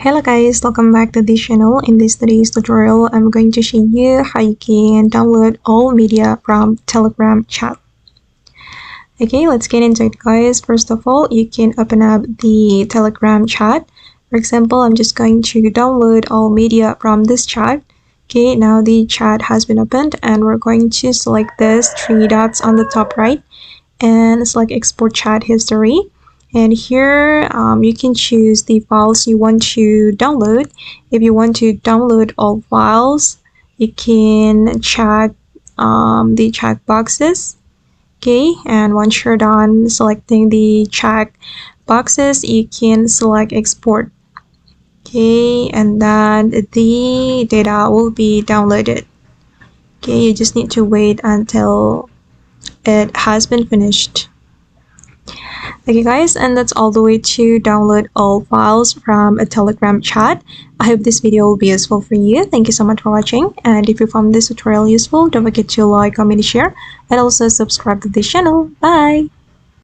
Hello guys, welcome back to this channel. In this today's tutorial, I'm going to show you how you can download all media from Telegram chat. Okay, let's get into it guys. First of all, you can open up the Telegram chat. For example, I'm just going to download all media from this chat. Okay, now the chat has been opened and we're going to select this three dots on the top right and select export chat history. And here you can choose the files you want to download. If you want to download all files, you can check the check boxes. Okay, and once you're done selecting the check boxes, you can select export. Okay, and then the data will be downloaded. Okay, you just need to wait until it has been finished. Okay guys, and that's all the way to download all files from a Telegram chat. I hope this video will be useful for you. Thank you so much for watching, and if you found this tutorial useful, don't forget to like, comment, share, and also subscribe to this channel. Bye!